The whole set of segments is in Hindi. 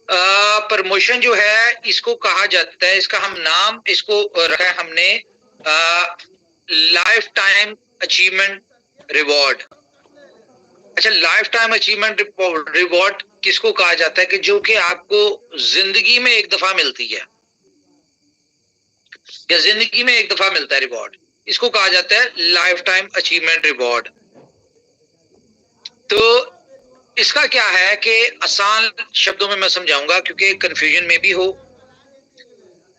प्रमोशन जो है इसको कहा जाता है, इसका हम नाम इसको रखा है हमने लाइफ टाइम अचीवमेंट रिवॉर्ड। अच्छा, लाइफ टाइम अचीवमेंट रिवॉर्ड किसको कहा जाता है कि जो कि आपको जिंदगी में एक दफा मिलती है या जिंदगी में एक दफा मिलता है रिवॉर्ड, इसको कहा जाता है लाइफ टाइम अचीवमेंट रिवॉर्ड। तो इसका क्या है कि आसान शब्दों में मैं समझाऊंगा क्योंकि कंफ्यूजन में भी हो।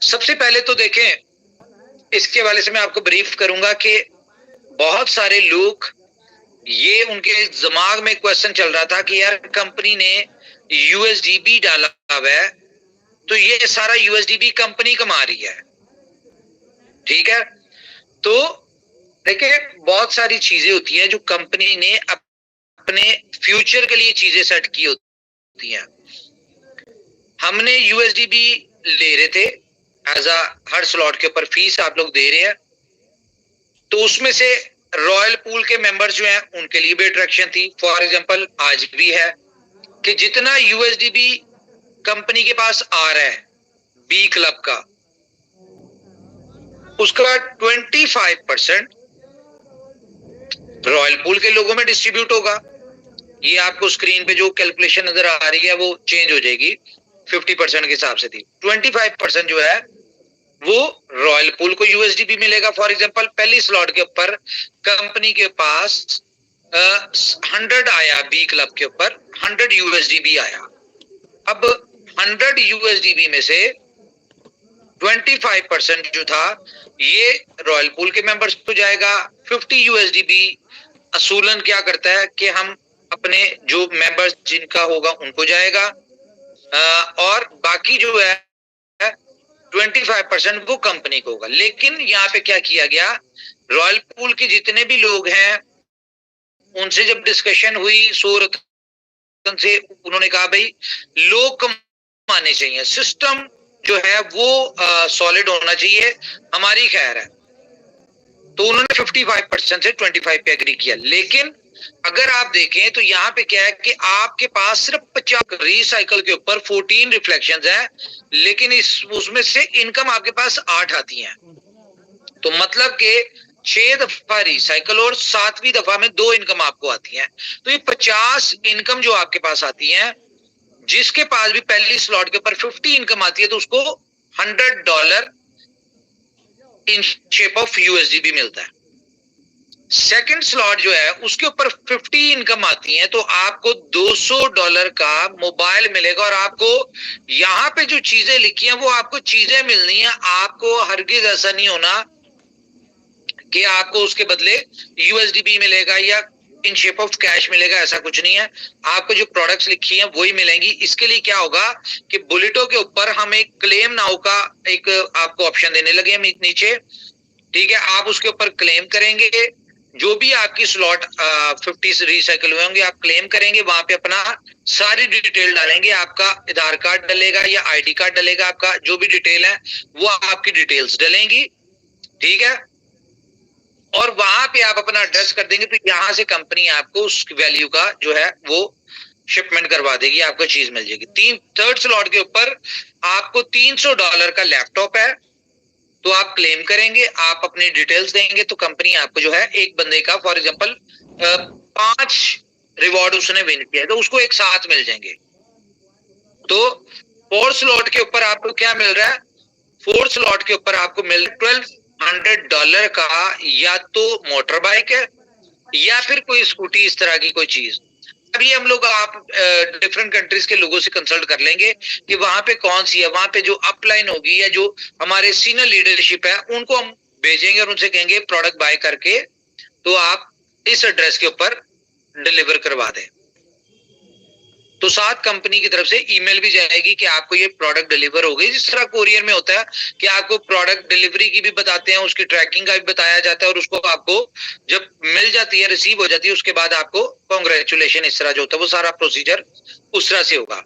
सबसे पहले तो देखें, इसके हवाले से मैं आपको ब्रीफ करूंगा कि बहुत सारे लोग, ये उनके दिमाग में क्वेश्चन चल रहा था कि यार कंपनी ने यूएसडीबी डाला हुआ है तो ये सारा यूएसडीबी कंपनी कमा रही है, ठीक है। तो देखिए, बहुत सारी चीजें होती हैं जो कंपनी ने अपने फ्यूचर के लिए चीजें सेट की होती हैं। हमने यूएसडीबी ले रहे थे एज हर स्लॉट के ऊपर फीस आप लोग दे रहे हैं, तो उसमें से रॉयल पूल के मेंबर्स जो हैं उनके लिए भी अट्रैक्शन थी। फॉर एग्जांपल आज भी है कि जितना यूएसडीबी कंपनी के पास आ रहा है बी क्लब का, उसका 25% रॉयल पूल के लोगों में डिस्ट्रीब्यूट होगा। ये आपको स्क्रीन पे जो कैलकुलेशन नजर आ रही है वो चेंज हो जाएगी, 50% के हिसाब से थी। 25% जो है वो रॉयल पूल को यूएसडीबी मिलेगा। फॉर एग्जांपल पहली स्लॉट के ऊपर कंपनी के पास 100 आया, बी क्लब के ऊपर 100 यूएसडीबी आया। अब 100 यूएसडीबी में से 25% जो था ये रॉयल पूल के मेंबर्स को जाएगा। 50 यूएसडीबी असूलन क्या करता है कि हम अपने जो मेंबर्स जिनका होगा उनको जाएगा, और बाकी जो है 25% वो कंपनी को होगा। लेकिन यहाँ पे क्या किया गया, रॉयल पूल के जितने भी लोग हैं उनसे जब डिस्कशन हुई सूरत से, उन्होंने कहा भाई लोग कमाने चाहिए, सिस्टम जो है वो सॉलिड होना चाहिए, हमारी खैर है। तो उन्होंने 55% से 25 पे एग्री किया। लेकिन अगर आप देखें तो यहाँ पे क्या है कि आपके पास सिर्फ 50 रिसाइकल के ऊपर 14 रिफ्लेक्शंस हैं, लेकिन उसमें से इनकम आपके पास 8 आती हैं। तो मतलब कि 6 दफा रिसाइकल और 7वीं दफा में 2 इनकम आपको आती हैं। तो ये 50 इनकम जो आपके पास आती है, जिसके पास भी पहली स्लॉट के ऊपर 50 इनकम आती है तो उसको $100 इन शेप ऑफ यूएसडीबी मिलता है। सेकंड स्लॉट जो है उसके ऊपर 50 इनकम आती है तो आपको $200 का मोबाइल मिलेगा। और आपको यहाँ पे जो चीजें लिखी हैं वो आपको चीजें मिलनी है, आपको हरगिज ऐसा नहीं होना कि आपको उसके बदले यूएसडीबी मिलेगा या इन शेप ऑफ कैश मिलेगा, ऐसा कुछ नहीं है। आपको जो प्रोडक्ट्स लिखी हैं वही मिलेंगी। इसके लिए क्या होगा कि बुलेटो के ऊपर हम एक क्लेम नाउ का एक आपको ऑप्शन देने लगे हैं नीचे, ठीक है। आप उसके ऊपर क्लेम करेंगे, जो भी आपकी स्लॉट 50 रिसाइकल हुए होंगे आप क्लेम करेंगे, वहां पे अपना सारी डिटेल डालेंगे, आपका आधार कार्ड डलेगा या आईडी कार्ड डलेगा, आपका जो भी डिटेल है वो आपकी डिटेल्स डलेंगी, ठीक है। और वहां पे आप अपना एड्रेस कर देंगे तो यहां से कंपनी आपको उस वैल्यू का जो है वो शिपमेंट करवा देगी, आपको चीज मिल जाएगी। थर्ड स्लॉट के ऊपर आपको $300 का लैपटॉप है तो आप क्लेम करेंगे, आप अपनी डिटेल्स देंगे तो कंपनी आपको जो है एक बंदे का फॉर एग्जांपल 5 रिवॉर्ड उसने विन किया तो उसको एक साथ मिल जाएंगे। तो 4 स्लॉट के ऊपर आपको क्या मिल रहा है, 4 स्लॉट के ऊपर आपको मिल रहा है $1200 का या तो मोटर बाइक है या फिर कोई स्कूटी, इस तरह की कोई चीज। अभी हम लोग आप डिफरेंट कंट्रीज के लोगों से कंसल्ट कर लेंगे कि वहां पे कौन सी है, वहां पे जो अपलाइन होगी या जो हमारे सीनियर लीडरशिप है उनको हम भेजेंगे और उनसे कहेंगे प्रोडक्ट बाय करके तो आप इस एड्रेस के ऊपर डिलीवर करवा दें। तो साथ कंपनी की तरफ से ईमेल भी जाएगी कि आपको ये प्रोडक्ट डिलीवर हो गई। जिस तरह कोरियर में होता है कि आपको प्रोडक्ट डिलीवरी की भी बताते हैं, उसकी ट्रैकिंग का भी बताया जाता है, और उसको आपको जब मिल जाती है, रिसीव हो जाती है, उसके बाद आपको कांग्रेचुलेशन, इस तरह जो होता है वो सारा प्रोसीजर उस तरह से होगा।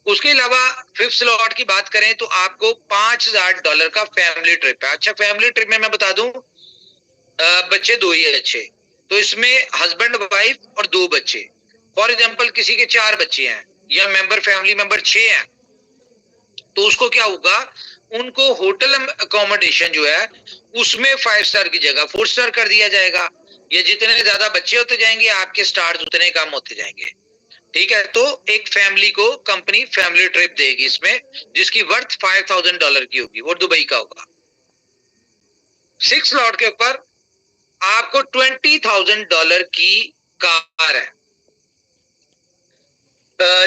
उसके अलावा 5th स्लॉट की बात करें तो आपको $5000 का फैमिली ट्रिप है। अच्छा, फैमिली ट्रिप में मैं बता दूं बच्चे 2 ही अच्छे, तो इसमें हस्बैंड वाइफ और 2 बच्चे। फॉर एग्जाम्पल किसी के 4 बच्चे हैं या फैमिली मेंबर 6 हैं तो उसको क्या होगा, उनको होटल अकोमोडेशन जो है उसमें 5 स्टार की जगह 4 स्टार कर दिया जाएगा। ये जितने ज्यादा बच्चे होते जाएंगे आपके स्टार्स उतने कम होते जाएंगे। ठीक है, तो एक फैमिली को कंपनी फैमिली ट्रिप देगी इसमें, जिसकी वर्थ $5,000 की होगी, वो दुबई का होगा। 6 स्लॉट के ऊपर आपको $20,000 की कार है।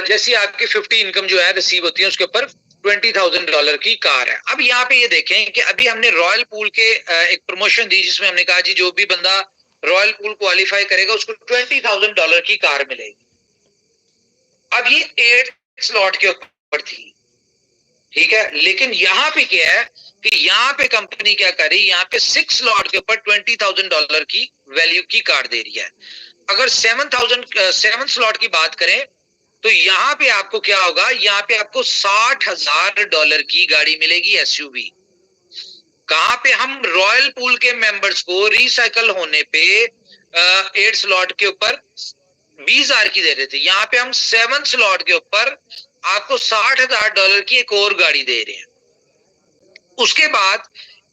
जैसी आपकी 50 इनकम जो है रिसीव होती है उसके ऊपर $20,000 की कार है। अब यहाँ पे ये देखें कि अभी हमने रॉयल पूल के एक प्रमोशन दी जिसमें हमने कहा जी जो भी बंदा रॉयल पूल क्वालिफाई करेगा उसको $20,000 की कार मिलेगी। अब ये 8 स्लॉट के ऊपर थी, ठीक है, लेकिन यहाँ पे क्या है कि यहाँ पे कंपनी क्या कर रही है, यहाँ पे 6 स्लॉट के ऊपर $20,000 की वैल्यू की कार दे रही है। अगर 7 स्लॉट की बात करें तो यहाँ पे आपको क्या होगा, यहाँ पे आपको $60,000 की गाड़ी मिलेगी एसयूवी। कहां पे हम रॉयल पूल के मेंबर्स को रिसाइकल होने पे 8 स्लॉट के ऊपर 20,000 की दे रहे थे, यहाँ पे हम 7 स्लॉट के ऊपर आपको $60,000 की एक और गाड़ी दे रहे हैं। उसके बाद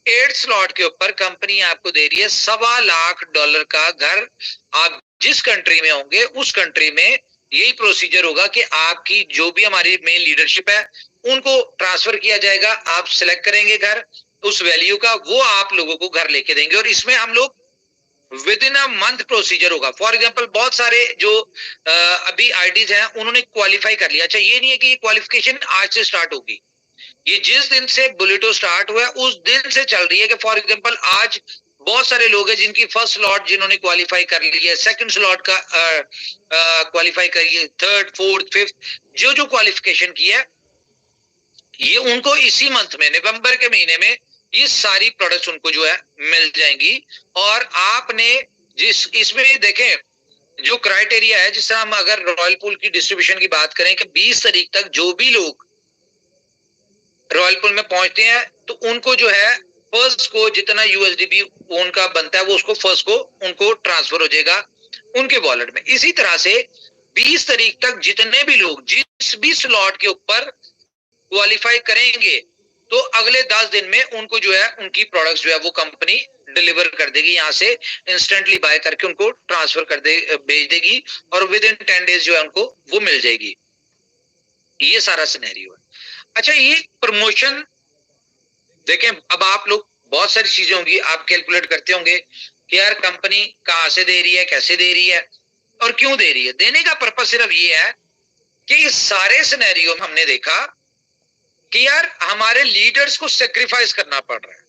8 स्लॉट के ऊपर कंपनी आपको दे रही है $2.25 का घर। आप जिस कंट्री में होंगे उस कंट्री में यही प्रोसीजर होगा कि आपकी जो भी हमारी मेन लीडरशिप है उनको ट्रांसफर किया जाएगा। आप सिलेक्ट करेंगे घर उस वैल्यू का, वो आप लोगों को घर लेके देंगे और इसमें हम लोग with in a month procedure होगा। फॉर एग्जांपल बहुत सारे जो अभी आईडीज हैं उन्होंने क्वालिफाई कर लिया। अच्छा ये नहीं है कि ये क्वालिफिकेशन आज से स्टार्ट होगी, ये जिस दिन से बुलेटो स्टार्ट हुआ है उस दिन से चल रही है। कि फॉर एग्जांपल आज बहुत सारे लोग हैं जिनकी फर्स्ट स्लॉट जिन्होंने क्वालिफाई कर ली है, सेकंड स्लॉट का क्वालिफाई करी है, थर्ड फोर्थ फिफ्थ जो जो क्वालिफिकेशन की है ये उनको इसी मंथ में नवंबर के महीने में ये सारी प्रोडक्ट्स उनको जो है मिल जाएंगी। और आपने जिस इसमें देखें जो क्राइटेरिया है, जिस तरह हम अगर रॉयल पूल की डिस्ट्रीब्यूशन की बात करें कि 20 तारीख तक जो भी लोग रॉयल पूल में पहुंचते हैं तो उनको जो है फर्स्ट को जितना यूएसडीबी उनका बनता है वो उसको फर्स्ट को उनको ट्रांसफर हो जाएगा उनके वॉलेट में। इसी तरह से 20 तारीख तक जितने भी लोग जिस भी स्लॉट के ऊपर क्वालिफाई करेंगे तो अगले 10 दिन में उनको जो है उनकी प्रोडक्ट्स जो है वो कंपनी डिलीवर कर देगी, यहाँ से इंस्टेंटली बाय करके उनको ट्रांसफर कर दे भेज देगी और विद इन 10 डेज जो है उनको वो मिल जाएगी। ये सारा सिनेरियो है। अच्छा ये प्रमोशन देखें, अब आप लोग बहुत सारी चीजें होंगी, आप कैलकुलेट करते होंगे कि यार कंपनी कहां से दे रही है, कैसे दे रही है और क्यों दे रही है। देने का पर्पज सिर्फ ये है कि इस सारे सिनेरियो में हमने देखा कि यार हमारे लीडर्स को सेक्रीफाइस करना पड़ रहा है।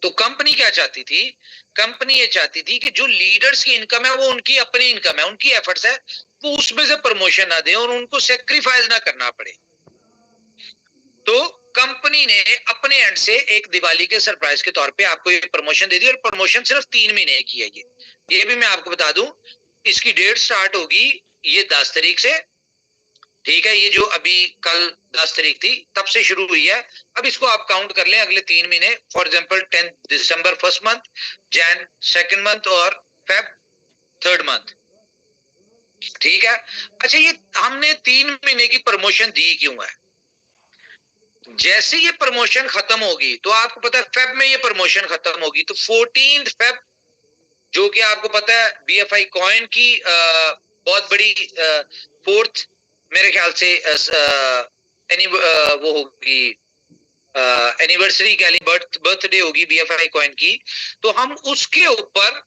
तो कंपनी क्या चाहती थी, कंपनी ये चाहती थी कि जो लीडर्स की इनकम है वो उनकी अपनी इनकम है, उनकी एफर्ट्स है, वो उसमें से प्रमोशन ना दे और उनको सेक्रीफाइस ना करना पड़े। तो कंपनी ने अपने एंड से एक दिवाली के सरप्राइज के तौर पे आपको ये प्रमोशन दे दी और प्रमोशन सिर्फ 3 महीने की है। ये भी मैं आपको बता दूं, इसकी डेट स्टार्ट होगी ये 10 तारीख से, ठीक है, ये जो अभी कल 10 तारीख थी तब से शुरू हुई है। अब इसको आप काउंट कर लें अगले 3 महीने, for example 10 December first month, Jain second month और फेब थर्ड मंथ, ठीक है। अच्छा ये हमने 3 महीने की प्रमोशन दी क्यों है? जैसे ये प्रमोशन खत्म होगी तो आपको पता है फेब में ये प्रमोशन खत्म होगी, तो 14 फेब जो कि आपको पता है बीएफआई कॉइन की बहुत बड़ी फोर्थ मेरे ख्याल से वो होगी एनिवर्सरी कह ली, बर्थडे होगी बीएफआई कॉइन की, तो हम उसके ऊपर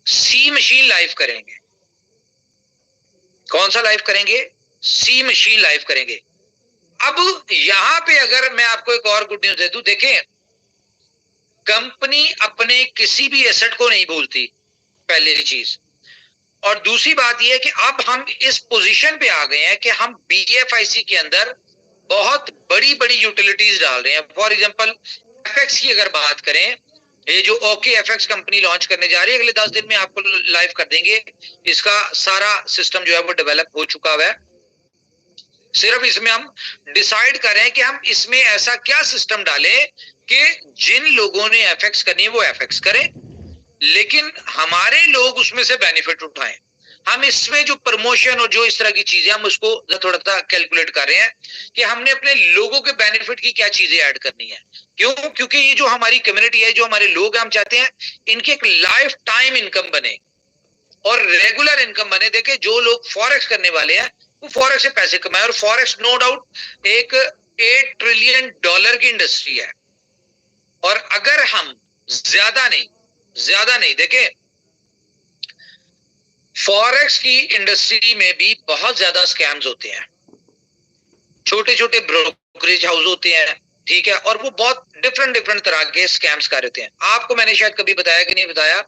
सी मशीन लाइव करेंगे। कौन सा लाइव करेंगे? सी मशीन लाइव करेंगे। अब यहां पे अगर मैं आपको एक और गुड न्यूज दे दूं, देखें कंपनी अपने किसी भी एसेट को नहीं भूलती, पहली चीज। और दूसरी बात यह है कि अब हम इस पोजीशन पे आ गए हैं कि हम बीएफआईसी के अंदर बहुत बड़ी बड़ी यूटिलिटीज डाल रहे हैं। फॉर एग्जांपल एफएक्स की अगर बात करें, ये जो ओके एफएक्स कंपनी लॉन्च करने जा रही है, अगले 10 दिन में आपको लाइव कर देंगे। इसका सारा सिस्टम जो है वो डेवलप हो चुका हुआ है। सिर्फ इसमें हम डिसाइड करें कि हम इसमें ऐसा क्या सिस्टम डालें कि जिन लोगों ने एफएक्स करनी है वो एफएक्स करें, लेकिन हमारे लोग उसमें से बेनिफिट उठाएं। हम इसमें जो प्रमोशन और जो इस तरह की चीजें, हम उसको थोड़ा सा कैलकुलेट कर रहे हैं कि हमने अपने लोगों के बेनिफिट की क्या चीजें ऐड करनी है। क्यों? क्योंकि ये जो हमारी कम्युनिटी है, जो हमारे लोग हैं, हम चाहते हैं इनकी एक लाइफ टाइम इनकम बने और रेगुलर इनकम बने। देखे, जो लोग फॉरेक्स करने वाले हैं वो फॉरेक्स से पैसे कमाए, और फॉरेक्स नो डाउट एक $8 ट्रिलियन की इंडस्ट्री है। और अगर हम ज्यादा नहीं देखे, फॉरेक्स की इंडस्ट्री में भी बहुत ज्यादा स्कैम्स होते हैं, छोटे छोटे ब्रोकरेज हाउस होते हैं, ठीक है, और वो बहुत डिफरेंट तरह के स्कैम्स कर रहे हैं। आपको मैंने शायद कभी बताया कि नहीं बताया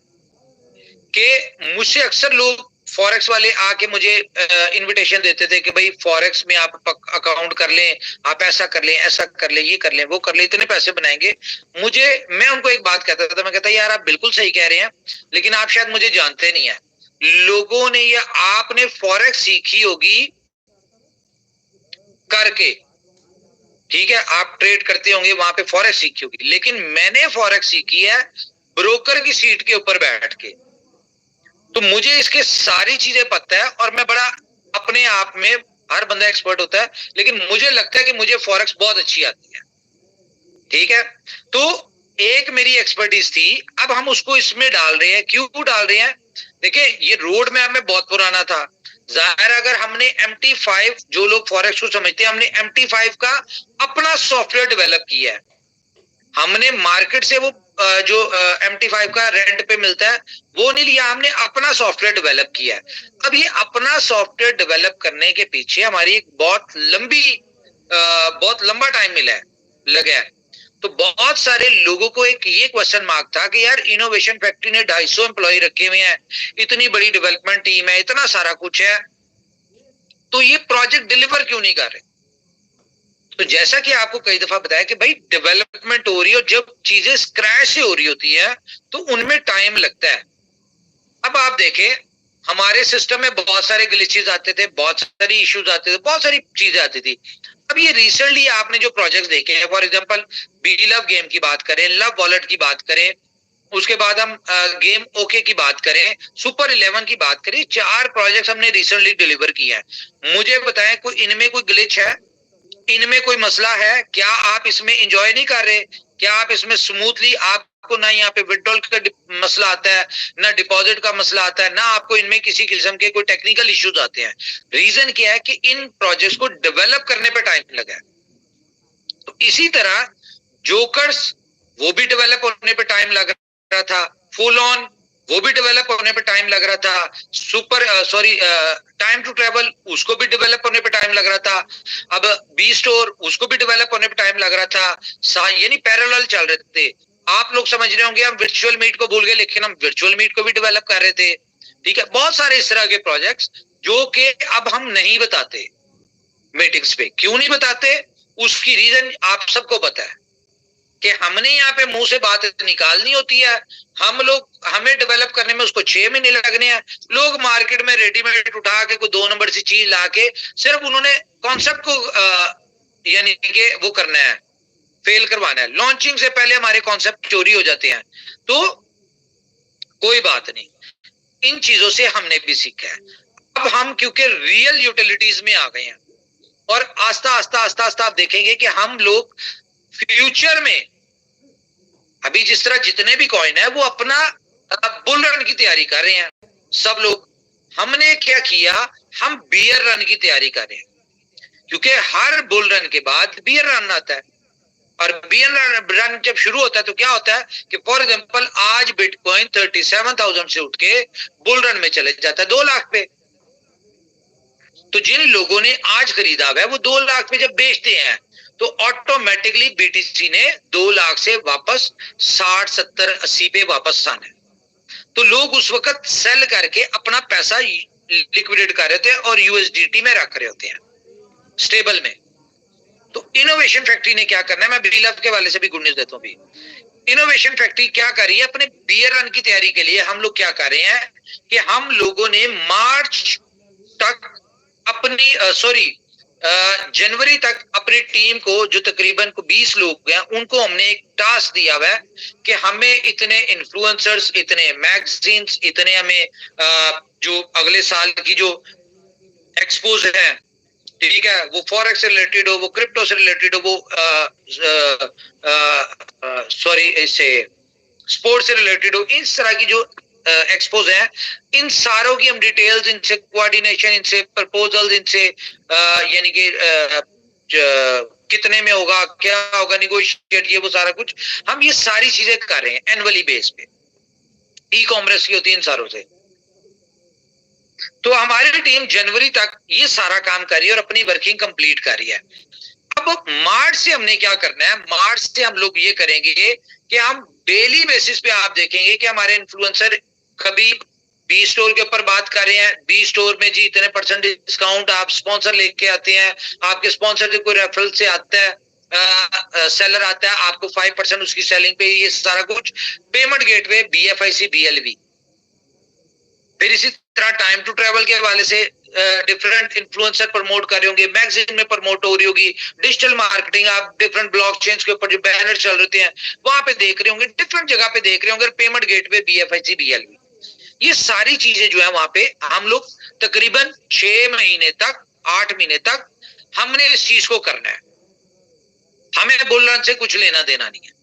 कि मुझसे अक्सर लोग फॉरेक्स वाले आके मुझे इनविटेशन देते थे कि भाई फॉरेक्स में आप अकाउंट कर लें, आप ऐसा कर लें, ऐसा कर लें, ये कर लें, वो कर लें, इतने पैसे बनाएंगे। मैं उनको एक बात कहता था, मैं कहता यार आप बिल्कुल सही कह रहे हैं, लेकिन आप शायद मुझे जानते नहीं है। लोगों ने या आपने फॉरेक्स सीखी होगी करके, ठीक है, आप ट्रेड करते होंगे, वहां पे फॉरेक्स सीखी होगी, लेकिन मैंने फॉरेक्स सीखी है ब्रोकर की सीट के ऊपर बैठ के। तो मुझे इसके सारी चीजें पता है, और मैं बड़ा अपने आप में, हर बंदा एक्सपर्ट होता है, लेकिन मुझे लगता है कि मुझे फॉरेक्स बहुत अच्छी आती है, ठीक है। तो एक मेरी एक्सपर्टीज थी, अब हम उसको इसमें डाल रहे हैं। क्यों डाल रहे हैं? देखिए, ये रोड मैप में बहुत पुराना था। जाहिर, अगर हमने MT5, जो लोग फॉरेक्स को समझते हैं, हमने MT5 का अपना सॉफ्टवेयर डेवलप किया है। हमने मार्केट से वो जो MT5 का रेंट पे मिलता है वो नहीं लिया, हमने अपना सॉफ्टवेयर डेवलप किया है। अब ये अपना सॉफ्टवेयर डेवलप करने के पीछे हमारी एक बहुत लंबा टाइम लगा है। तो बहुत सारे लोगों को एक ये क्वेश्चन मार्क था कि यार इनोवेशन फैक्ट्री ने 250 एम्प्लॉय रखे हुए हैं, इतनी बड़ी डेवलपमेंट टीम है, इतना सारा कुछ है, तो ये प्रोजेक्ट डिलीवर क्यों नहीं कर रहे? तो जैसा कि आपको कई दफा बताया कि भाई डेवलपमेंट हो रही है, और जब चीजें स्क्रैच से हो रही होती है तो उनमें टाइम लगता है। अब आप देखें, हमारे सिस्टम में बहुत सारे ग्लिचेस आते थे, बहुत सारी इश्यूज आते थे, बहुत सारी चीजें आती थी। अब ये रिसेंटली आपने जो प्रोजेक्ट्स देखे हैं, for example B love game की बात करें, लव वॉलेट की बात करें, उसके बाद हम गेम ओके की बात करें, सुपर 11 की बात करें, 4 प्रोजेक्ट्स हमने रिसेंटली डिलीवर किए हैं। मुझे बताएं, कोई इनमें कोई ग्लिच है? इनमें कोई मसला है क्या? आप इसमें एंजॉय नहीं कर रहे? क्या आप इसमें स्मूथली, आपको ना यहाँ पे विड्रॉल का मसला आता है, ना डिपॉजिट का मसला आता है, ना आपको इनमें किसी किस्म के कोई टेक्निकल इश्यूज आते हैं? रीजन क्या है कि इन प्रोजेक्ट्स को डेवलप करने पे टाइम लगा है। तो इसी तरह जोकर्स, वो भी डेवलप होने पे टाइम लग रहा था, फुल ऑन वो भी डेवलप होने पे टाइम लग रहा था, टाइम टू ट्रेवल उसको भी डेवलप होने पे टाइम लग रहा था, अब बी स्टोर उसको भी डेवलप होने पे टाइम लग रहा था, यानी पैरेलल चल रहे थे। आप लोग समझ रहे होंगे हम वर्चुअल मीट को भूल गए, लेकिन हम वर्चुअल मीट को भी डेवलप कर रहे थे, ठीक है। बहुत सारे इस तरह के प्रोजेक्ट्स जो कि अब हम नहीं बताते मीटिंग्स पे। क्यों नहीं बताते? उसकी रीजन आप सबको पता है कि हमने यहाँ पे मुंह से बात निकालनी होती है। हमें डेवलप करने में उसको 6 महीने लगने हैं। लोग मार्केट में रेडीमेड उठा के कोई 2 नंबर सी चीज ला के सिर्फ उन्होंने कॉन्सेप्ट को यानी कि वो करना है, फेल करवाना है। लॉन्चिंग से पहले हमारे कॉन्सेप्ट चोरी हो जाते हैं। तो कोई बात नहीं, इन चीजों से हमने भी सीखा है। अब हम क्योंकि रियल यूटिलिटीज में आ गए हैं, और आस्ता आस्ता आप देखेंगे कि हम लोग फ्यूचर में, अभी जिस तरह जितने भी कॉइन है वो अपना बुल रन की तैयारी कर रहे हैं सब लोग। हमने क्या किया, हम बियर रन की तैयारी कर रहे हैं, क्योंकि हर बुल रन के बाद बियर रन आता है। और बियर रन जब शुरू होता है तो क्या होता है कि फॉर एग्जांपल आज बिटकॉइन 37,000 से उठ के बुल रन में चले जाता है 2 लाख पे। तो जिन लोगों ने आज खरीदा हुआ है वो 2 लाख पे जब बेचते हैं तो ऑटोमेटिकली बीटीसी ने 2 लाख से वापस 60, 70, 80 पे वापस आना है। तो लोग उस वक्त सेल करके अपना पैसा लिक्विडेट कर रहे थे और यूएसडीटी में रख रहे होते हैं, स्टेबल में। तो इनोवेशन फैक्ट्री ने क्या करना है, मैं बीलफ के वाले से भी गुड न्यूज देता हूं भी। इनोवेशन फैक्ट्री क्या कर रही है, अपने बियर रन की तैयारी के लिए हम लोग क्या कर रहे हैं कि हम लोगों ने मार्च तक अपनी जनवरी तक अपनी टीम को, जो तकरीबन 20 लोग हैं, उनको हमने एक टास्क दिया हुआ है कि हमें इतने इन्फ्लुएंसर्स, इतने मैगजीन्स, इतने हमें जो अगले साल की जो एक्सपोज है, ठीक है, वो फॉरेक्स से रिलेटेड हो, वो क्रिप्टो से रिलेटेड हो, वो सॉरी इससे स्पोर्ट्स से रिलेटेड हो, इस तरह की जो एक्सपोज है, इन सारों की हम डिटेल्स, इनसे कोऑर्डिनेशन, इनसे प्रपोजल्स, इनसे यानी कि कितने में होगा, क्या होगा, निगोशिएट, ये वो सारा कुछ हम ये सारी चीजें कर रहे हैं एनुअली बेस पे। ई कॉमर्स की होती है इन सारों से। तो हमारी टीम जनवरी तक ये सारा काम कर रही है और अपनी वर्किंग कंप्लीट कर रही है। अब मार्च से हमने क्या करना है, मार्च से हम लोग ये करेंगे कि हम डेली बेसिस पे आप देखेंगे कि हमारे इन्फ्लुएंसर कभी बी स्टोर के ऊपर बात कर रहे हैं, बी स्टोर में जी इतने % डिस्काउंट, आप स्पॉन्सर लेके आते हैं, आपके स्पॉन्सर से कोई रेफरल से आता है, सेलर आता है, आपको 5% उसकी सेलिंग पे, ये सारा कुछ पेमेंट गेटवे, BFIC, BLV। फिर इसी तरह टाइम टू ट्रेवल के हवाले से डिफरेंट इन्फ्लुएंसर प्रमोट कर रहे होंगे, मैगजीन में प्रमोट हो रही होगी, डिजिटल मार्केटिंग, आप डिफरेंट ब्लॉकचेन्स के ऊपर जो बैनर चल रहे हैं वहां पे देख रहे होंगे, डिफरेंट जगह पे देख रहे होंगे, पेमेंट गेटवे, BFIC, BLV, ये सारी चीजें जो है वहां पे हम लोग तकरीबन 6 महीने तक, 8 महीने तक हमने इस चीज को करना है। हमें बुल रन से कुछ लेना देना नहीं है।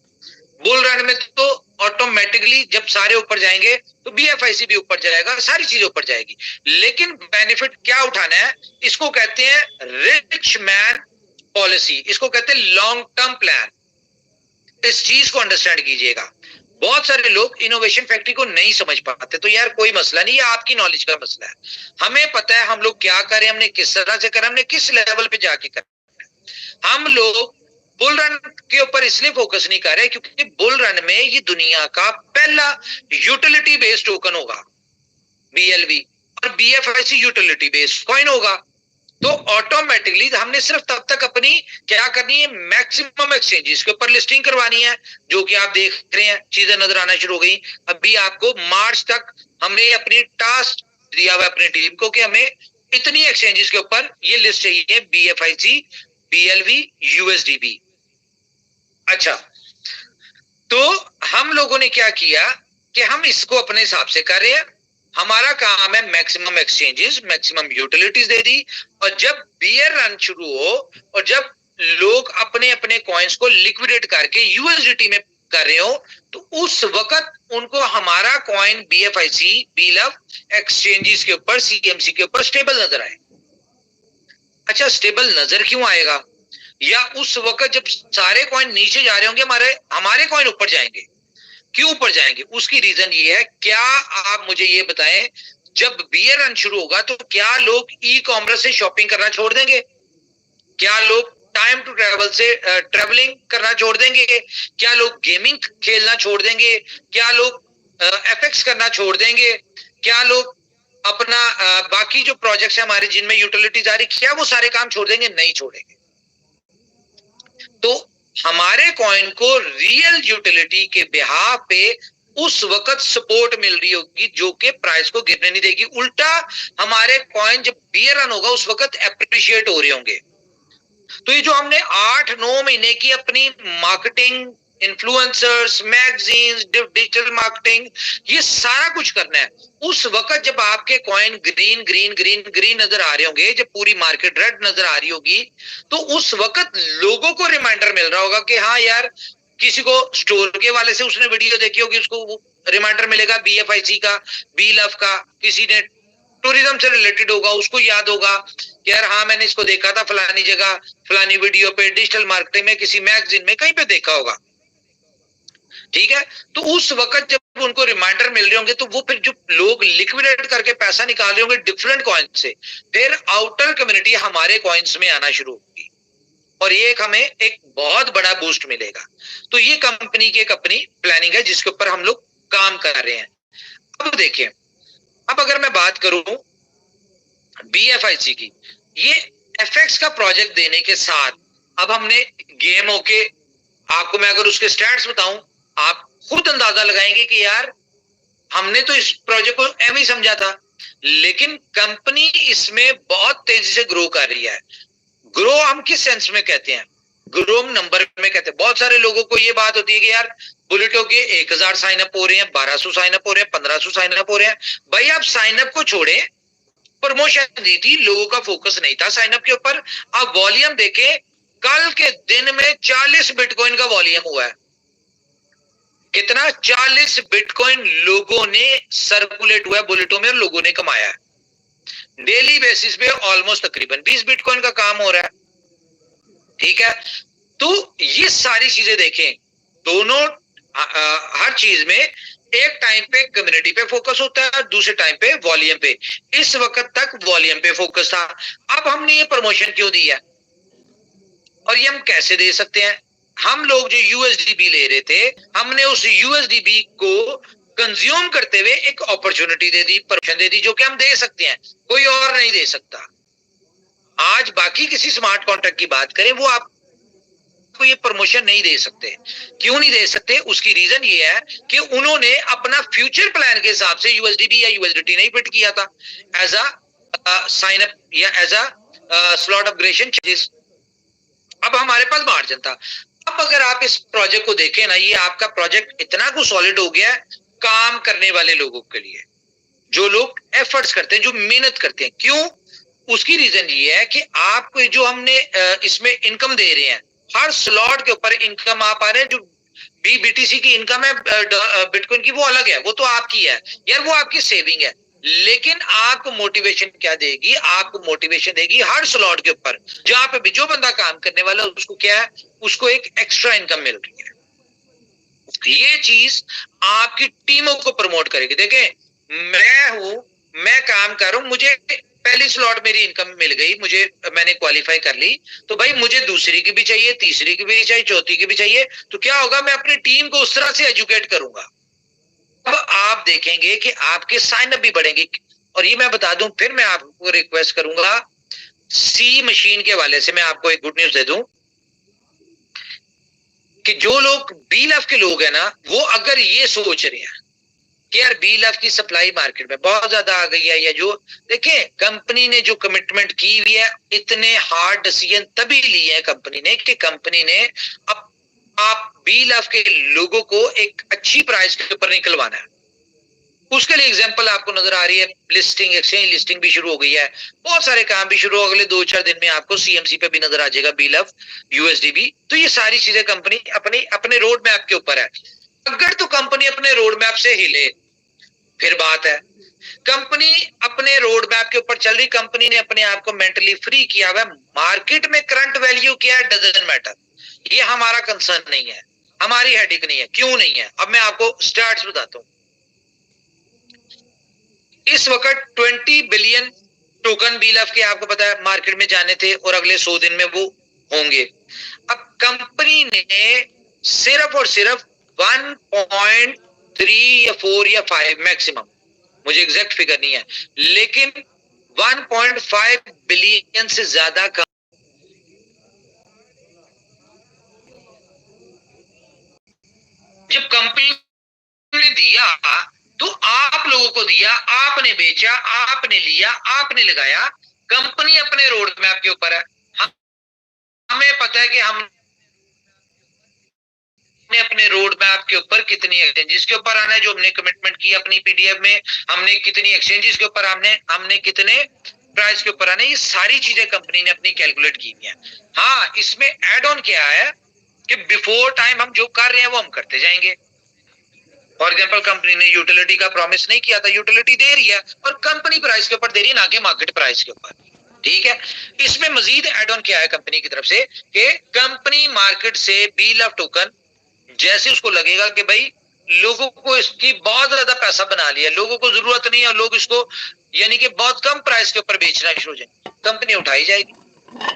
बुल रन में तो ऑटोमेटिकली जब सारे ऊपर जाएंगे तो BFIC भी ऊपर जाएगा, सारी चीजें ऊपर जाएगी, लेकिन बेनिफिट क्या उठाना है, इसको कहते हैं रिच मैन पॉलिसी, इसको कहते हैं लॉन्ग टर्म प्लान। इस चीज को अंडरस्टैंड कीजिएगा। बहुत सारे लोग इनोवेशन फैक्ट्री को नहीं समझ पाते, तो यार कोई मसला नहीं, ये आपकी नॉलेज का मसला है। हमें पता है हम लोग क्या करें, हमने किस तरह से करें, हमने किस लेवल पे जाके करें। हम लोग बुल रन के ऊपर इसलिए फोकस नहीं कर रहे क्योंकि बुल रन में ये दुनिया का पहला यूटिलिटी बेस्ड टोकन होगा, BLV, और BFIC यूटिलिटी बेस्ड कॉइन होगा। तो ऑटोमेटिकली हमने सिर्फ तब तक अपनी क्या करनी है, मैक्सिमम एक्सचेंजेस के ऊपर लिस्टिंग करवानी है, जो कि आप देख रहे हैं चीजें नजर आना शुरू हो गई। अभी आपको मार्च तक हमने अपनी टास्क दिया हुआ अपनी टीम को कि हमें इतनी एक्सचेंजेस के ऊपर ये लिस्ट चाहिए, BFIC, BLV, USDB। अच्छा, तो हम लोगों ने क्या किया कि हम इसको अपने हिसाब से कर रहे हैं। हमारा काम है मैक्सिमम एक्सचेंजेस, मैक्सिमम यूटिलिटीज दे दी, और जब बियर रन शुरू हो और जब लोग अपने अपने कॉइन्स को लिक्विडेट करके USDT में कर रहे हो, तो उस वक्त उनको हमारा कॉइन BFIC, BLV एक्सचेंजेस के ऊपर, CMC के ऊपर स्टेबल नजर आए। अच्छा, स्टेबल नजर क्यों आएगा? या उस वक्त जब सारे कॉइन नीचे जा रहे होंगे, हमारे कॉइन ऊपर जाएंगे। क्यों ऊपर जाएंगे? उसकी रीजन ये है, क्या आप मुझे ये बताएं, जब बियर रन शुरू होगा तो क्या लोग ई कॉमर्स से शॉपिंग करना छोड़ देंगे? क्या लोग टाइम टू ट्रेवल से ट्रेवलिंग करना छोड़ देंगे? क्या लोग गेमिंग खेलना छोड़ देंगे? क्या लोग FX करना छोड़ देंगे? क्या लोग अपना बाकी जो प्रोजेक्ट्स है हमारे जिनमें यूटिलिटीज आ रही, क्या वो सारे काम छोड़ देंगे? नहीं छोड़ेंगे। तो हमारे कॉइन को रियल यूटिलिटी के बिहाफ पे उस वक्त सपोर्ट मिल रही होगी जो कि प्राइस को गिरने नहीं देगी। उल्टा हमारे कॉइन जब बियर रन होगा उस वक्त एप्रिशिएट हो रहे होंगे। तो ये जो हमने 8-9 महीने की अपनी marketing, influencers, magazines, digital marketing, ये सारा कुछ करना है, उस वक्त जब आपके coin green green green green नजर आ रहे होंगे, जब पूरी मार्केट रेड नजर आ रही होगी, तो उस वक्त लोगों को रिमाइंडर मिल रहा होगा कि हाँ यार, किसी को स्टोर के वाले से उसने वीडियो देखी होगी, उसको रिमाइंडर मिलेगा BFIC का, BLV का, किसी ने टूरिज्म से रिलेटेड होगा, उसको याद होगा कि यार हाँ मैंने इसको देखा था फलानी जगह, फलानी वीडियो पे, डिजिटल मार्केटिंग में, किसी मैगजीन में, कहीं पे देखा होगा। ठीक है, तो उस वक्त जब उनको रिमाइंडर मिल रहे होंगे, तो वो फिर जो लोग लिक्विडेट करके पैसा निकाल रहे होंगे डिफरेंट कॉइन से, फिर आउटर कम्युनिटी हमारे कॉइन्स में आना शुरू होगी और ये हमें एक बहुत बड़ा बूस्ट मिलेगा। तो ये कंपनी की एक अपनी प्लानिंग है जिसके ऊपर हम लोग काम कर रहे हैं। अब देखिए, अब अगर मैं बात करूं BFIC की, ये FX का प्रोजेक्ट देने के साथ अब हमने गेम होके, आपको मैं अगर उसके स्टैट्स बताऊं, आप खुद अंदाजा लगाएंगे कि यार हमने तो इस प्रोजेक्ट को एम ही समझा था, लेकिन कंपनी इसमें बहुत तेजी से ग्रो कर रही है। ग्रो हम किस सेंस में कहते हैं? ग्रो हम नंबर में कहते हैं। बहुत सारे लोगों को ये बात होती है कि यार बुलेटो के 1000 साइन अप हो रहे हैं, 1200 साइन अप हो रहे हैं, 1500 साइन अप हो रहे हैं। भाई आप साइन अप को छोड़े, प्रमोशन दी थी, लोगों का फोकस नहीं था साइन अप के ऊपर। आप वॉल्यूम देखें, कल के दिन में 40 बिटकॉइन का वॉल्यूम हुआ है। कितना? 40 बिटकॉइन लोगों ने सर्कुलेट हुआ है बुलेटो में और लोगों ने कमाया है। डेली बेसिस पे ऑलमोस्ट तकरीबन 20 बिटकॉइन का काम हो रहा है। ठीक है, तो ये सारी चीजें देखें, दोनों हर चीज में एक टाइम पे कम्युनिटी पे फोकस होता है, दूसरे टाइम पे वॉल्यूम पे। इस वक्त तक वॉल्यूम पे फोकस था। अब हमने ये प्रमोशन क्यों दिया और ये हम कैसे दे सकते हैं? हम लोग जो यूएसडीबी ले रहे थे, हमने उस यूएसडीबी को कंज्यूम करते हुए एक अपॉर्चुनिटी दे दी, प्रमोशन दे दी, जो कि हम दे सकते हैं, कोई और नहीं दे सकता। आज बाकी किसी स्मार्ट कॉन्ट्रैक्ट की बात करें, वो आपको ये प्रमोशन नहीं दे सकते। क्यों नहीं दे सकते? उसकी रीजन ये है कि उन्होंने अपना फ्यूचर प्लान के हिसाब से यूएसडीबी या यूएसडीटी नहीं फिट किया था एज अ साइन अप या as a slot upgradation charges. अब हमारे पास मार्जिन था। अब अगर आप इस प्रोजेक्ट को देखें ना, ये आपका प्रोजेक्ट इतना कुछ सॉलिड हो गया है काम करने वाले लोगों के लिए, जो लोग एफर्ट्स करते हैं, जो मेहनत करते हैं। क्यों? उसकी रीजन ये है कि आपको जो हमने इसमें इनकम दे रहे हैं, हर स्लॉट के ऊपर इनकम आप आ रहे हैं। जो बीटीसी की इनकम है बिटकॉइन की, वो अलग है, वो तो आपकी है यार, वो आपकी सेविंग है। लेकिन आपको मोटिवेशन क्या देगी? आपको मोटिवेशन देगी हर स्लॉट के ऊपर जहां पे भी जो बंदा काम करने वाला है, उसको क्या है, उसको एक एक्स्ट्रा इनकम मिल रही है। ये चीज आपकी टीमों को प्रमोट करेगी। देखें, मैं काम कर रहा हूं, मुझे पहली स्लॉट मेरी इनकम मिल गई, मैंने क्वालिफाई कर ली, तो भाई मुझे दूसरी की भी चाहिए, तीसरी की भी चाहिए, चौथी की भी चाहिए। तो क्या होगा? मैं अपनी टीम को उस तरह से एजुकेट करूंगा। अब आप देखेंगे कि आपके साइन अप भी बढ़ेंगे। और ये मैं बता दूं, फिर मैं आपको रिक्वेस्ट करूंगा, सी मशीन के हवाले से मैं आपको एक गुड न्यूज दे दूं कि जो लोग बी लव के लोग हैं ना, वो अगर ये सोच रहे हैं कि यार बी लव की सप्लाई मार्केट में बहुत ज्यादा आ गई है, या जो देखें कंपनी ने जो कमिटमेंट की हुई है, इतने हार्ड डिसीजन तभी लिए हैं कंपनी ने कि कंपनी ने अब आप बी लव के लोगों को एक अच्छी प्राइस के ऊपर निकलवाना है। उसके लिए एग्जांपल आपको नजर आ रही है, लिस्टिंग, एक्सचेंज लिस्टिंग भी शुरू हो गई है, बहुत सारे काम भी शुरू हो, अगले 2-4 दिन में आपको सीएमसी पे भी नजर आ जाएगा बी लव यूएसडीबी। तो ये सारी चीजें कंपनी अपने रोड मैप के ऊपर है। अगर तो कंपनी अपने रोड मैप से हिले, फिर बात है। कंपनी अपने रोड मैप के ऊपर चल रही, कंपनी ने अपने आप को मेंटली फ्री किया हुआ, मार्केट में करंट वैल्यू क्या है डजंट मैटर, ये हमारा कंसर्न नहीं है, हमारी हेडेक नहीं है। क्यों नहीं है? अब मैं आपको स्टार्ट्स बताता हूं। इस वक्त 20 बिलियन टोकन बीलफ के आपको पता है मार्केट में जाने थे, और अगले 100 दिन में वो होंगे। अब कंपनी ने सिर्फ और सिर्फ 1.3 या 4 या 5 मैक्सिमम, मुझे एग्जैक्ट फिगर नहीं है, लेकिन 1.5 बिलियन से ज्यादा जब कंपनी ने दिया, तो आप लोगों को दिया, आपने बेचा, आपने लिया, आपने लगाया। कंपनी अपने रोड मैप के ऊपर है। हमें पता है कि हमने अपने रोड मैप के ऊपर कितनी एक्सचेंजेस के ऊपर आना है, जो हमने कमिटमेंट की अपनी पीडीएफ में, हमने कितनी एक्सचेंजेस के ऊपर हमने कितने प्राइस के ऊपर आना है, ये सारी चीजें कंपनी ने अपनी कैलकुलेट की हुई है। हाँ, इसमें एड ऑन क्या है कि बिफोर टाइम हम जो कर रहे हैं वो हम करते जाएंगे। फॉर एग्जाम्पल, कंपनी ने यूटिलिटी का प्रॉमिस नहीं किया था, यूटिलिटी दे रही है, और कंपनी प्राइस के ऊपर दे रही है, ना कि मार्केट प्राइस के ऊपर। ठीक है, इसमें मजीद एड ऑन क्या है कंपनी की तरफ से कि कंपनी मार्केट से बी लव टोकन, जैसे उसको लगेगा कि भाई लोगों को इसकी बहुत ज्यादा पैसा बना लिया, लोगों को जरूरत नहीं है, लोग इसको यानी कि बहुत कम प्राइस के ऊपर बेचना शुरू हो जाए, कंपनी उठाई जाएगी।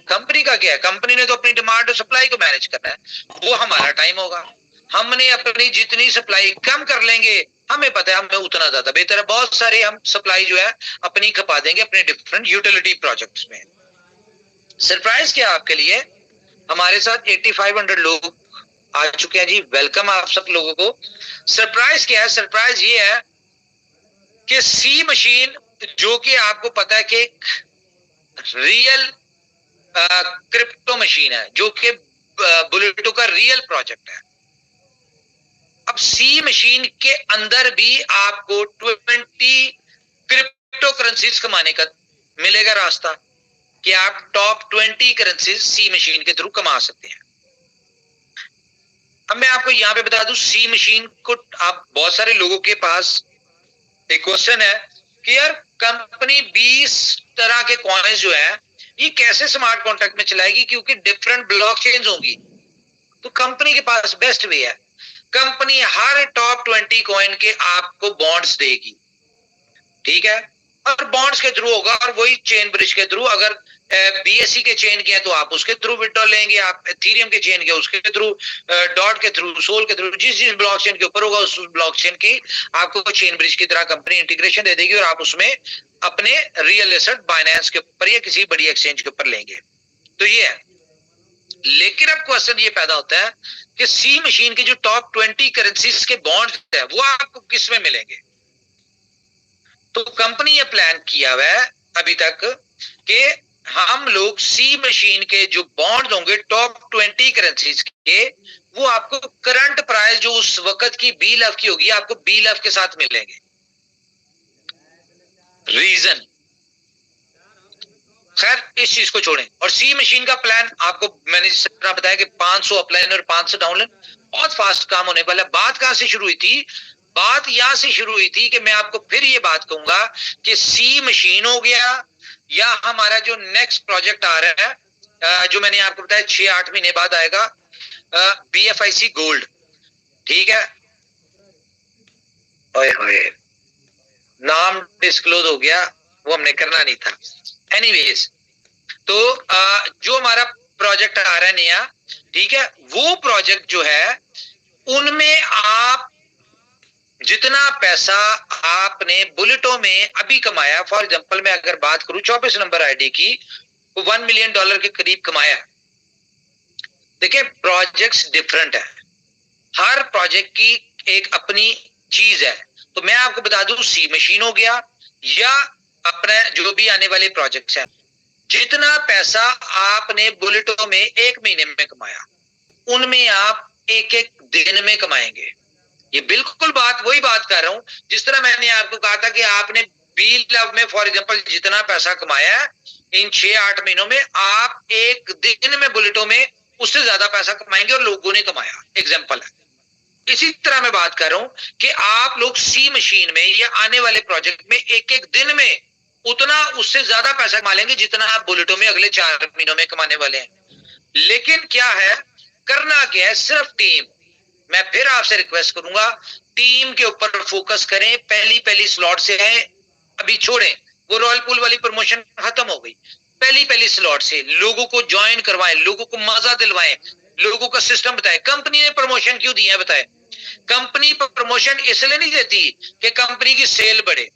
कंपनी का क्या है? कंपनी ने तो अपनी डिमांड और सप्लाई को मैनेज करना है, वो हमारा टाइम होगा। हमने अपनी जितनी सप्लाई कम कर लेंगे, हमें पता है हमें उतना ज्यादा बेहतर है। बहुत सारे हम सप्लाई जो है अपनी खपा देंगे अपने डिफरेंट यूटिलिटी प्रोजेक्ट्स में। सरप्राइज क्या आपके लिए, हमारे साथ 8500 लोग आ चुके हैं जी, वेलकम आप सब लोगों को। सरप्राइज क्या है? सरप्राइज ये है कि सी मशीन, जो कि आपको पता है कि रियल क्रिप्टो मशीन है जो कि बुलेटो का रियल प्रोजेक्ट है। अब सी मशीन के अंदर भी आपको 20 क्रिप्टो करेंसीज कमाने का मिलेगा रास्ता, कि आप टॉप 20 करेंसीज सी मशीन के थ्रू कमा सकते हैं। अब मैं आपको यहां पे बता दूं, सी मशीन को आप बहुत सारे लोगों के पास एक क्वेश्चन है कि यार कंपनी 20 तरह के कॉइन्स जो है ये कैसे स्मार्ट कॉन्ट्रैक्ट में चलाएगी, क्योंकि डिफरेंट ब्लॉकचेन्स होंगी। तो कंपनी के पास बेस्ट वे है, कंपनी हर टॉप 20 कॉइन के आपको बॉन्ड्स देगी, ठीक है, और बॉन्ड्स के थ्रू होगा, और वही चेन ब्रिज के थ्रू, अगर बीएससी के चेन के हैं तो आप उसके थ्रू विड्रॉल लेंगे, आप एथेरियम के चेन के उसके थ्रू, डॉट के थ्रू, सोल के थ्रू, जिस ब्लॉकचेन के ऊपर होगा उस ब्लॉकचेन की आपको चेन ब्रिज की तरह कंपनी इंटीग्रेशन दे देगी, और आप उसमें अपने रियल एसेट बाइनेंस के ऊपर या किसी बड़ी एक्सचेंज के ऊपर लेंगे। तो ये है। लेकिन अब क्वेश्चन ये पैदा होता है कि सी मशीन के जो टॉप 20 करेंसीज के बॉन्ड्स है वो आपको किस में मिलेंगे। तो कंपनी ये प्लान किया हुआ है अभी तक कि हम लोग सी मशीन के जो बॉन्ड होंगे टॉप 20 करेंसीज के, वो आपको करंट प्राइस जो उस वक्त की BLF की होगी आपको BLF के साथ मिलेंगे। रीजन, खैर इस चीज को छोड़ें, और सी मशीन का प्लान आपको मैंने जिस तरह बताया कि 500 अपलाइन और 500 डाउनलाइन, बहुत फास्ट काम होने वाला है। बात कहां से शुरू हुई थी? बात यहां से शुरू हुई थी कि मैं आपको फिर ये बात कहूंगा कि सी मशीन हो गया, या हमारा जो नेक्स्ट प्रोजेक्ट आ रहा है जो मैंने आपको बताया 6-8 महीने बाद आएगा, BFIC गोल्ड, ठीक है। ओए होए, नाम डिस्क्लोज हो गया, वो हमने करना नहीं था। एनीवेज, तो जो हमारा प्रोजेक्ट आ रहा है नया, ठीक है, वो प्रोजेक्ट जो है उनमें आप जितना पैसा आपने बुलेटो में अभी कमाया, फॉर एग्जांपल मैं अगर बात करूं 24 नंबर आईडी की, वो $1 मिलियन के करीब कमाया। देखिए प्रोजेक्ट्स डिफरेंट है, हर प्रोजेक्ट की एक अपनी चीज है। तो मैं आपको बता दूं, सी मशीन हो गया या अपने जो भी आने वाले प्रोजेक्ट्स हैं, जितना पैसा आपने बुलेटो में 1 महीने में कमाया, उनमें आप 1-1 दिन में कमाएंगे। ये बिल्कुल वही बात कर रहा हूं जिस तरह मैंने आपको कहा था कि आपने BLF में फॉर एग्जांपल जितना पैसा कमाया है, इन 6-8 महीनों में आप 1 दिन में बुलेटो में उससे ज्यादा पैसा कमाएंगे, और लोगों ने कमाया। एग्जांपल है। इसी तरह मैं बात कर रहा हूं कि आप लोग सी मशीन में या आने वाले प्रोजेक्ट में 1-1 दिन में उतना उससे ज्यादा पैसा कमा लेंगे जितना आप बुलेटो में अगले 4 महीनों में कमाने वाले हैं। लेकिन क्या है, करना क्या है, सिर्फ टीम। मैं फिर आपसे रिक्वेस्ट करूंगा, टीम के ऊपर फोकस करें, पहली स्लॉट से आए, अभी छोड़ें, वो रॉयल पूल वाली प्रमोशन खत्म हो गई। पहली स्लॉट से लोगों को ज्वाइन करवाएं, लोगों को मजा दिलवाएं, लोगों का सिस्टम बताएं। कंपनी ने प्रमोशन क्यों दिया है बताएं? कंपनी प्रमोशन इसलिए नहीं देती कि कंपनी की सेल बढ़े,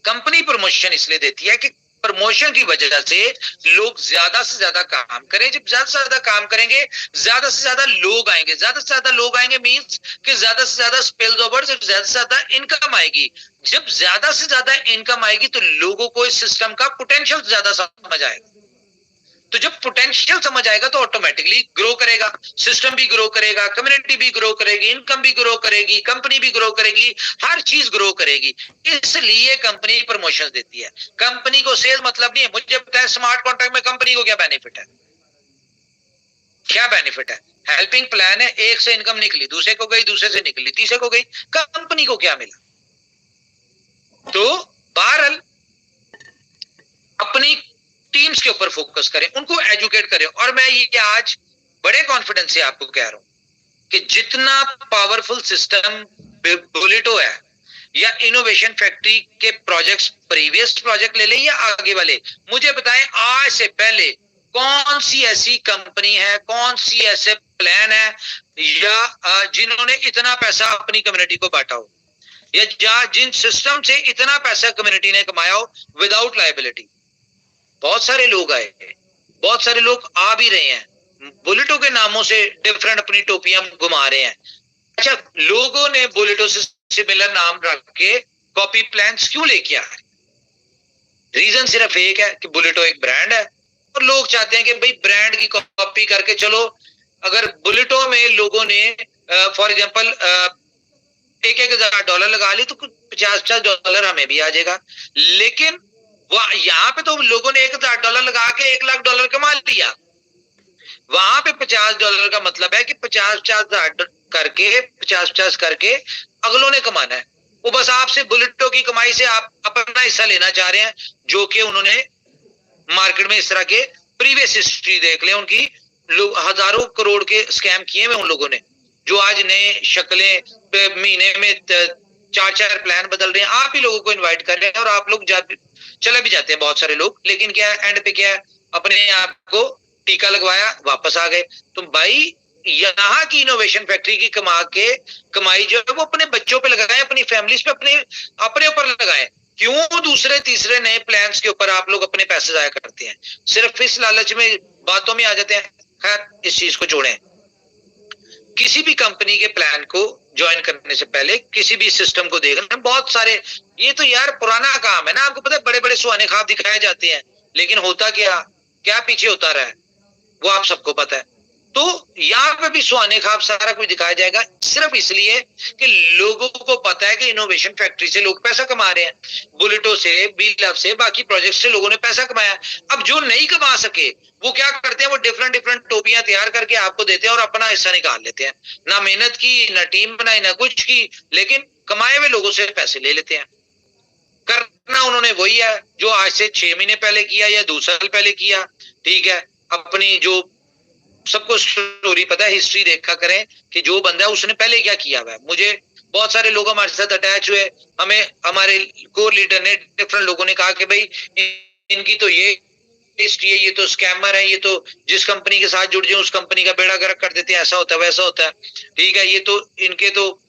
कंपनी प्रमोशन इसलिए देती है कि प्रमोशन की वजह से लोग ज्यादा से ज्यादा काम करें। जब ज्यादा से ज्यादा काम करेंगे, ज्यादा से ज्यादा लोग आएंगे, ज्यादा से ज्यादा लोग आएंगे मींस कि ज्यादा से ज्यादा स्पेल्स ओवर, ज्यादा से ज्यादा इनकम आएगी। जब ज्यादा से ज्यादा इनकम आएगी तो लोगों को इस सिस्टम का पोटेंशियल ज्यादा समझ आएगा। तो जब पोटेंशियल समझ आएगा तो ऑटोमेटिकली ग्रो करेगा, सिस्टम भी ग्रो करेगा, कम्युनिटी भी ग्रो करेगी, इनकम भी ग्रो करेगी, कंपनी भी ग्रो करेगी, हर चीज ग्रो करेगी। इसलिए कंपनी प्रमोशन देती है। कंपनी को सेल मतलब नहीं है। मुझे पता है स्मार्ट कॉन्ट्रैक्ट में कंपनी को क्या बेनिफिट है, क्या बेनिफिट है। हेल्पिंग प्लान है, एक से इनकम निकली, दूसरे को गई, दूसरे से निकली, तीसरे को गई, कंपनी को क्या मिला। तो बहरहाल अपनी टीम्स के ऊपर फोकस करें, उनको एजुकेट करें। और मैं ये आज बड़े कॉन्फिडेंस से आपको कह रहा हूं कि जितना पावरफुल सिस्टम बुलेटो है या इनोवेशन फैक्ट्री के प्रोजेक्ट्स, प्रीवियस प्रोजेक्ट ले लें या आगे वाले, मुझे बताएं आज से पहले कौन सी ऐसी कंपनी है, कौन सी ऐसे प्लान है या जिन्होंने इतना पैसा अपनी कम्युनिटी को बांटा हो, या जिन सिस्टम से इतना पैसा कम्युनिटी ने कमाया हो विदाउट लायबिलिटी। बहुत सारे लोग आए, बहुत सारे लोग आ भी रहे हैं, बुलेटो के नामों से डिफरेंट अपनी टोपियां घुमा रहे हैं। अच्छा, लोगों ने बुलेटो से सिमिलर नाम रख के कॉपी प्लान्स क्यों लेके आ रहे? रीजन सिर्फ एक है कि बुलेटो एक ब्रांड है और लोग चाहते हैं कि भाई ब्रांड की कॉपी करके चलो। अगर बुलेटों में लोगों ने फॉर एग्जांपल $1,000 लगा ली तो कुछ $50 हमें भी आ जाएगा। लेकिन वह यहाँ पे तो लोगों ने $1,000 लगा के $1,00,000 कमा लिया। वहां पे $50 का मतलब है कि 50-50 करके 50-50 करके अगलों ने कमाना है। वो बस आपसे बुलेटों की कमाई से आप अपना हिस्सा लेना चाह रहे हैं, जो कि उन्होंने मार्केट में इस तरह के प्रीवियस हिस्ट्री देख ले उनकी, हजारों करोड़ के स्कैम किए हुए उन लोगों ने, जो आज नए शक्लें महीने में 4-4 प्लान बदल रहे हैं। आप ही लोगों को इनवाइट कर रहे हैं और आप लोग चले भी जाते हैं बहुत सारे लोग, लेकिन क्या है एंड पे क्या है, अपने आप को टीका लगवाया वापस आ गए। तो भाई यहाँ की इनोवेशन फैक्ट्री की कमाई जो है वो अपने बच्चों पे लगाए, अपनी फैमिलीज पे, अपने ऊपर लगाए। क्यों दूसरे तीसरे नए प्लान्स के ऊपर आप लोग अपने पैसे जाया करते हैं? सिर्फ इस लालच में बातों में आ जाते हैं। खैर, इस चीज को छोड़ें। किसी भी कंपनी के प्लान को ज्वाइन करने से पहले किसी भी सिस्टम को देखना, बहुत सारे, ये तो यार पुराना काम है ना, आपको पता है, बड़े बड़े सुहाने ख्वाब दिखाए जाते हैं, लेकिन होता क्या क्या पीछे होता रहा है वो आप सबको पता है। तो यहाँ पे भी सुहाने ख्वाब सारा कुछ दिखाया जाएगा, सिर्फ इसलिए कि लोगों को पता है कि इनोवेशन फैक्ट्री से लोग पैसा कमा रहे हैं, बुलेटो से, बीलअप से, बाकी प्रोजेक्ट से लोगों ने पैसा कमाया। अब जो नहीं कमा सके वो क्या करते हैं, वो डिफरेंट टोपियां तैयार करके आपको देते हैं और अपना हिस्सा निकाल लेते हैं। ना मेहनत की, ना टीम बनाई, ना कुछ की, लेकिन कमाए हुए लोगों से पैसे ले लेते हैं। करना उन्होंने वही है जो आज से 6 महीने पहले किया या 2 साल पहले किया। ठीक है, अपनी जो सबको स्टोरी पता है, हिस्ट्री देखा करें कि जो बंदा है उसने पहले क्या किया हुआ है। मुझे बहुत सारे लोग हमारे साथ अटैच हुए, हमें हमारे कोर लीडर ने, डिफरेंट लोगों ने कहा कि भाई इनकी तो ये हिस्ट्री है, ये तो स्कैमर है, ये तो जिस कंपनी के साथ जुड़ जाए उस कंपनी का बेड़ा गर्क कर देते हैं, ऐसा होता है वैसा होता है। ठीक है, ये तो इनके तो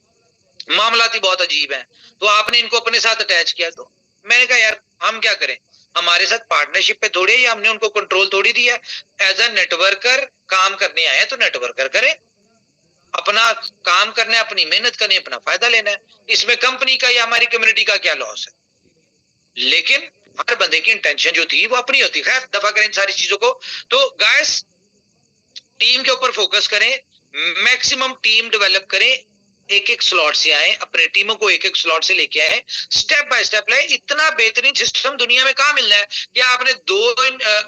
मामला ही बहुत अजीब है, तो आपने इनको अपने साथ अटैच किया। तो मैंने कहा यार हम क्या करें, हमारे साथ पार्टनरशिप पे थोड़ी है, हमने उनको कंट्रोल थोड़ी दिया। एज अ नेटवर्कर काम करने आए तो नेटवर्कर करें, अपना काम करना है, अपनी मेहनत करनी है, अपना फायदा लेना है। इसमें कंपनी का या हमारी कम्युनिटी का क्या लॉस है? लेकिन हर बंदे की इंटेंशन जो थी वो अपनी होती है। खैर, दफा करें इन सारी चीजों को। तो गाइस, टीम के ऊपर फोकस करें, मैक्सिमम टीम डेवलप करें, एक एक स्लॉट से आए, अपने टीमों को एक एक स्लॉट से लेके आए, स्टेप बाय स्टेप लाए। इतना बेहतरीन सिस्टम दुनिया में कहां मिल रहा है कि आपने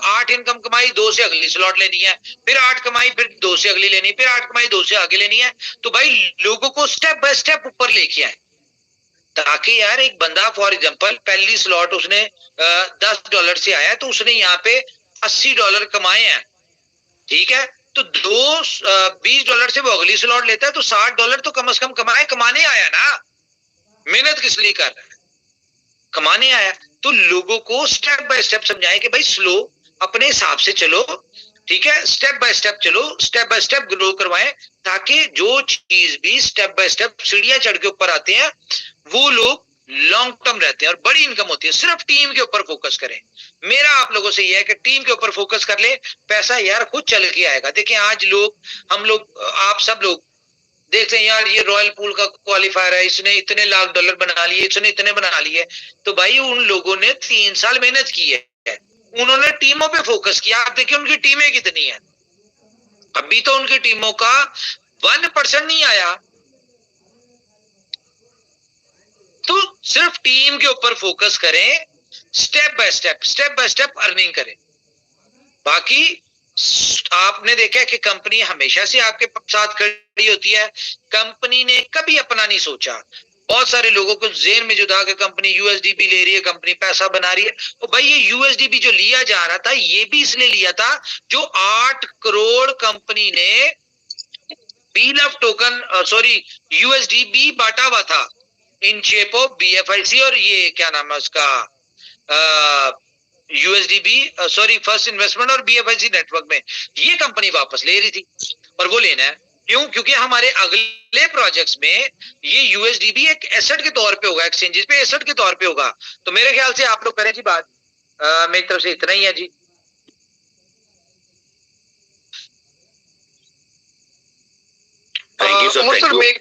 8 इनकम कमाई, 2 से अगली स्लॉट लेनी है, फिर 8 कमाई, फिर 2 से अगली लेनी है, फिर 8 कमाई, 2 से आगे लेनी है। तो भाई लोगों को स्टेप बाय स्टेप ऊपर लेके आए, ताकि यार एक बंदा फॉर एग्जांपल पहली स्लॉट उसने $10 से आया तो उसने यहाँ पे $80 कमाए हैं। ठीक है, तो $20 से वो अगली स्लॉट लेता है तो $60 तो कम से कम कमाने आया ना। मेहनत किस लिए कर रहा है? कमाने आया। तो लोगों को स्टेप बाय स्टेप समझाएं कि भाई स्लो, अपने हिसाब से चलो। ठीक है, स्टेप बाय स्टेप चलो, स्टेप बाय स्टेप ग्रो करवाएं, ताकि जो चीज भी स्टेप बाय स्टेप सीढ़ियां चढ़ के ऊपर आते हैं वो लोग लॉन्ग टर्म रहते हैं और बड़ी इनकम होती है। सिर्फ टीम के ऊपर फोकस करें। मेरा आप लोगों से यह है कि टीम के ऊपर फोकस कर ले, पैसा यार खुद चल के आएगा। देखिए आज हम लोग आप सब लोग देखते हैं यार, ये रॉयल पूल का क्वालिफायर है, इसने इतने लाख डॉलर बना लिए, इसने इतने बना लिए। तो भाई उन लोगों ने 3 साल मेहनत की है, उन्होंने टीमों पे फोकस किया। आप देखिए उनकी टीमें कितनी है, अभी तो उनकी टीमों का 1% नहीं आया। तो सिर्फ टीम के ऊपर फोकस करें, स्टेप बाय स्टेप अर्निंग करें। बाकी आपने देखा है कि कंपनी हमेशा से आपके साथ खड़ी होती है, कंपनी ने कभी अपना नहीं सोचा। बहुत सारे लोगों को जेन में जुदा के कंपनी यूएसडीपी ले रही है, कंपनी पैसा बना रही है। तो भाई ये यूएसडीपी जो लिया जा रहा था ये भी इसलिए लिया था जो 8 करोड़ कंपनी ने बीलअप टोकन यूएसडीपी बांटा हुआ था इन शेप ऑफ बीएफआईसी, और ये क्या नाम है उसका, यूएसडीबी फर्स्ट इन्वेस्टमेंट और बीएफआईसी नेटवर्क में ये कंपनी वापस ले रही थी। और वो लेना है क्यों? क्योंकि हमारे अगले प्रोजेक्ट्स में ये यूएसडीबी एक एसेट के तौर पे होगा, एक्सचेंजेस पे एसेट के तौर पे होगा। तो मेरे ख्याल से आप लोग करें जी बात। मेरी तरफ से इतना ही है जी। Thank you sir. सर मैं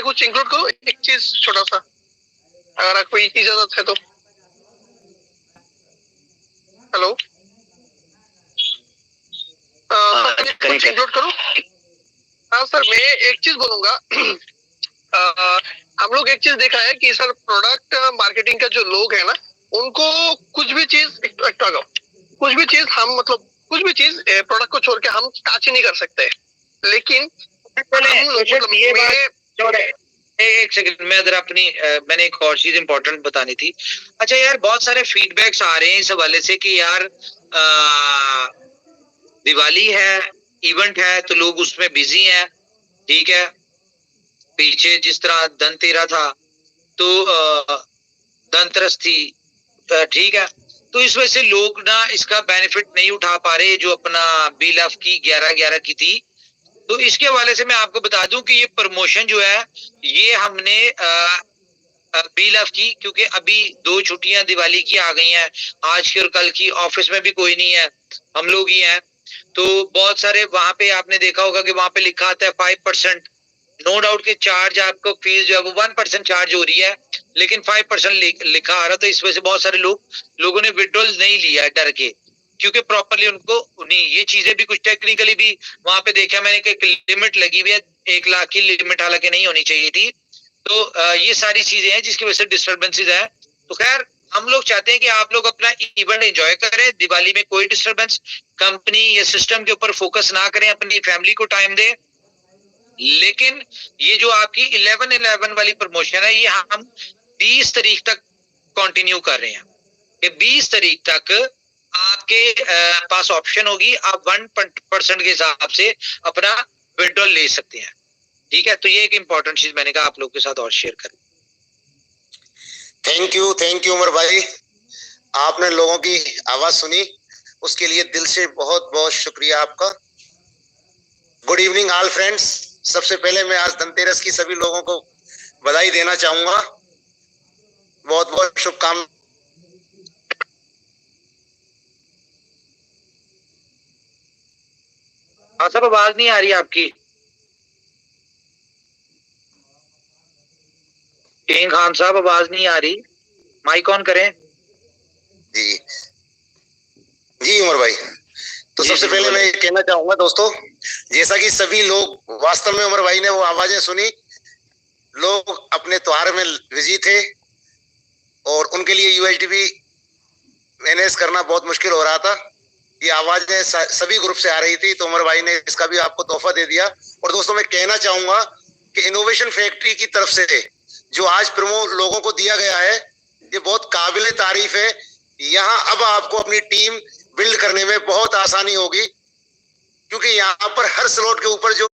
कुछ इंक्लूड करूं, एक चीज छोटा सा, अगर कोई इजाजत है तो। हेलो, कुछ इंक्लूड करूं? हाँ सर, मैं एक चीज बोलूंगा। हम लोग एक चीज देखा है कि सर प्रोडक्ट मार्केटिंग का जो लोग है ना, उनको कुछ भी चीज कुछ भी चीज प्रोडक्ट को छोड़ के हम टच ही नहीं कर सकते। लेकिन एक सेकंड में अगर अपनी मैंने एक और चीज इंपॉर्टेंट बतानी थी। अच्छा यार, बहुत सारे फीडबैक्स आ रहे हैं इस हवाले से कि यार दिवाली है, इवेंट है, तो लोग उसमें बिजी हैं, ठीक है। पीछे जिस तरह धनतेरस था तो धनतेरस थी, ठीक है। तो इस वजह से लोग ना इसका बेनिफिट नहीं उठा पा रहे, जो अपना बिल ऑफ की 11/11 की थी। तो इसके हवाले से मैं आपको बता दूं कि ये प्रमोशन जो है ये हमने बिल ऑफ की, क्योंकि अभी 2 छुट्टियां दिवाली की आ गई हैं, आज की और कल की। ऑफिस में भी कोई नहीं है, हम लोग ही हैं। तो बहुत सारे वहां पे आपने देखा होगा कि वहां पे लिखा आता है 5%। नो डाउट के चार्ज, आपको फीस जो है वो 1% चार्ज हो रही है, लेकिन 5% लिखा आ रहा। तो इस वजह से बहुत सारे लोगों ने विड्रॉल नहीं लिया डर के, क्योंकि प्रॉपरली उनको नहीं, ये चीजें भी कुछ टेक्निकली भी वहां पे देखा मैंने कि एक लिमिट लगी हुई है, 1 लाख की लिमिट, हालांकि नहीं होनी चाहिए थी। तो ये सारी चीजें हैं जिसकी वजह से डिस्टर्बेंसेज है। तो खैर, हम लोग चाहते हैं कि आप लोग अपना इवेंट एंजॉय करें, दिवाली में कोई डिस्टर्बेंस, कंपनी या सिस्टम के ऊपर फोकस ना करें, अपनी फैमिली को टाइम दें। लेकिन ये जो आपकी 11/11 वाली प्रमोशन है, ये हम 20 तारीख तक कंटिन्यू कर रहे हैं। कि 20 तारीख तक आपके पास ऑप्शन होगी, आप 1% के हिसाब से अपना विड्रॉल ले सकते हैं, ठीक है। तो ये एक इंपॉर्टेंट चीज मैंने कहा आप लोग के साथ और शेयर करें। थैंक यू उमर भाई, आपने लोगों की आवाज सुनी, उसके लिए दिल से बहुत बहुत शुक्रिया आपका। Good evening all friends. सबसे पहले मैं आज धनतेरस की सभी लोगों को बधाई देना चाहूंगा, बहुत बहुत शुभकामनाएं। हाँ सब, आवाज नहीं आ रही आपकी। किंग खान साहब, आवाज नहीं आ रही, माइक ऑन करें। जी जी उमर भाई, तो सबसे पहले मैं कहना चाहूंगा दोस्तों, जैसा कि सभी लोग, वास्तव में उमर भाई ने वो आवाजें सुनी, लोग अपने त्योहार में बिजी थे और उनके लिए यूएचडीबी मैनेज करना बहुत मुश्किल हो रहा था। ये आवाजें सभी ग्रुप से आ रही थी, तो उमर भाई ने इसका भी आपको तोहफा दे दिया। और दोस्तों मैं कहना चाहूंगा कि इनोवेशन फैक्ट्री की तरफ से जो आज प्रोमो लोगों को दिया गया है, ये बहुत काबिल तारीफ है। यहाँ अब आपको अपनी टीम बिल्ड करने में बहुत आसानी होगी, क्योंकि यहाँ पर हर स्लॉट के ऊपर जो